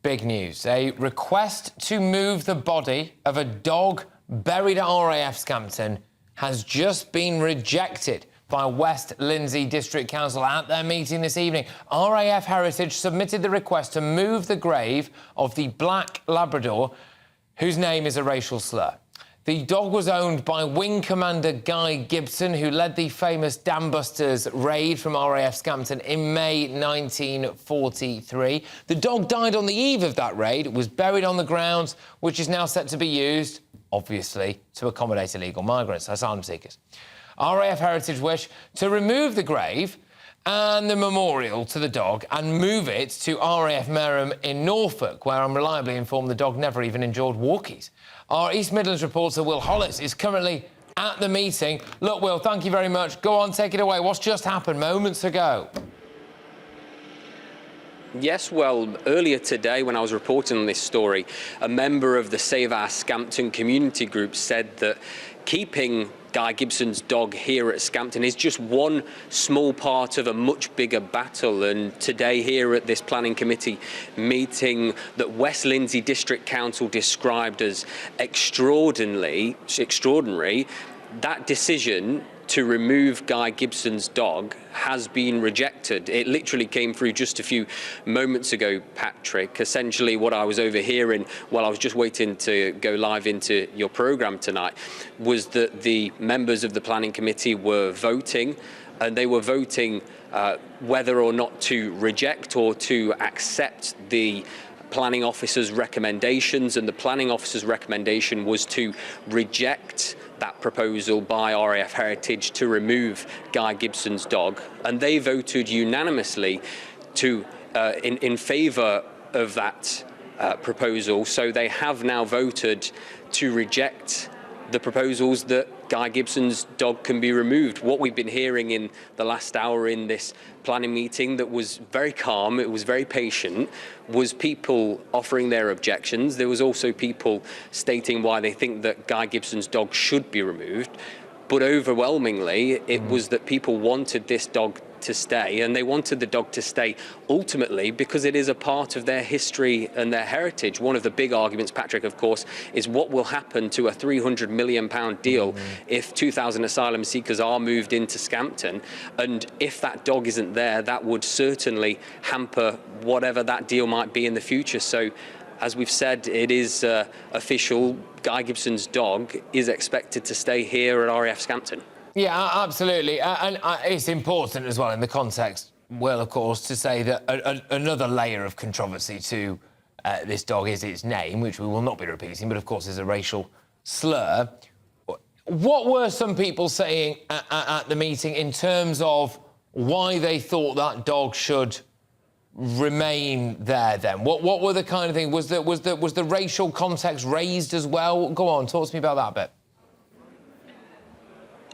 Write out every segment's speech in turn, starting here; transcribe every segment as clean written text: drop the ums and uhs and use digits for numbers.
Big news. A request to move the body of a dog buried at RAF Scampton has just been rejected by West Lindsey District Council at their meeting this evening. RAF Heritage submitted the request to move the grave of the black Labrador, whose name is a racial slur. The dog was owned by Wing Commander Guy Gibson, who led the famous Dambusters raid from RAF Scampton in May 1943. The dog died on the eve of that raid, was buried on the grounds, which is now set to be used, obviously, to accommodate illegal migrants, asylum seekers. RAF Heritage wish to remove the grave and the memorial to the dog and move it to RAF Mereham in Norfolk, where I'm reliably informed the dog never even enjoyed walkies. Our East Midlands reporter, Will Hollis, is currently at the meeting. Look, Will, thank you very much. Go on, take it away. What's just happened moments ago? Yes, well, earlier today when I was reporting on this story, a member of the Save Our Scampton community group said that keeping Guy Gibson's dog here at Scampton is just one small part of a much bigger battle. And today here at this planning committee meeting that West Lindsey District Council described as extraordinary, that decision to remove Guy Gibson's dog has been rejected. It literally came through just a few moments ago, Patrick. Essentially what I was overhearing while I was just waiting to go live into your programme tonight was that the members of the planning committee were voting, and they were voting whether or not to reject or to accept the planning officer's recommendations, and the planning officer's recommendation was to reject that proposal by RAF Heritage to remove Guy Gibson's dog, and they voted unanimously to in favour of that proposal. So they have now voted to reject the proposals that Guy Gibson's dog can be removed. What we've been hearing in the last hour in this planning meeting that was very calm, it was very patient, was people offering their objections. There was also people stating why they think that Guy Gibson's dog should be removed. But overwhelmingly, it was that people wanted this dog to stay, and they wanted the dog to stay ultimately because it is a part of their history and their heritage. One of the big arguments, Patrick, of course, is what will happen to a £300 million deal if 2,000 asylum seekers are moved into Scampton. And if that dog isn't there, that would certainly hamper whatever that deal might be in the future. So, as we've said, it is official. Guy Gibson's dog is expected to stay here at RAF Scampton. Yeah, absolutely. And it's important as well in the context, Will, of course, to say that another layer of controversy to this dog is its name, which we will not be repeating, but of course is a racial slur. What were some people saying at the meeting in terms of why they thought that dog should remain there then? What were the kind of things? Was the racial context raised as well? Go on, talk to me about that a bit.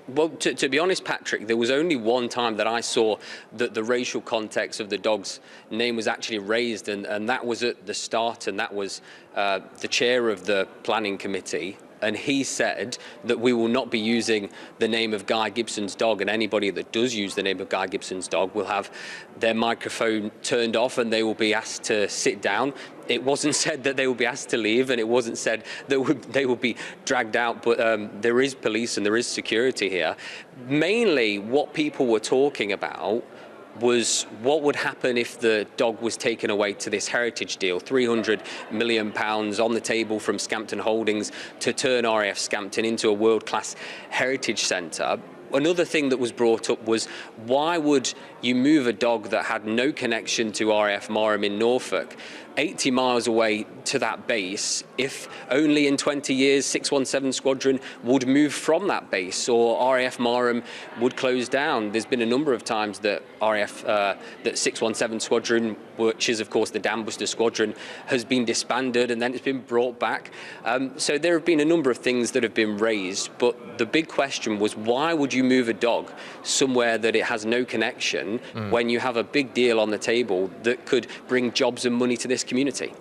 Well, to be honest, Patrick, there was only one time that I saw that the racial context of the dog's name was actually raised, and that was at the start, and that was the chair of the planning committee. And he said that we will not be using the name of Guy Gibson's dog, and anybody that does use the name of Guy Gibson's dog will have their microphone turned off and they will be asked to sit down. It wasn't said that they will be asked to leave, and it wasn't said that they will be dragged out, but there is police and there is security here. Mainly what people were talking about was what would happen if the dog was taken away to this heritage deal, £300 million on the table from Scampton Holdings to turn RAF Scampton into a world-class heritage centre. Another thing that was brought up was, why would you move a dog that had no connection to RAF Mereham in Norfolk 80 miles away to that base if only in 20 years 617 Squadron would move from that base, or RAF Mereham would close down? There's been a number of times that that 617 Squadron, which is of course the Dambusters Squadron, has been disbanded and then it's been brought back. So there have been a number of things that have been raised, but the big question was, why would you move a dog somewhere that it has no connection when you have a big deal on the table that could bring jobs and money to this community?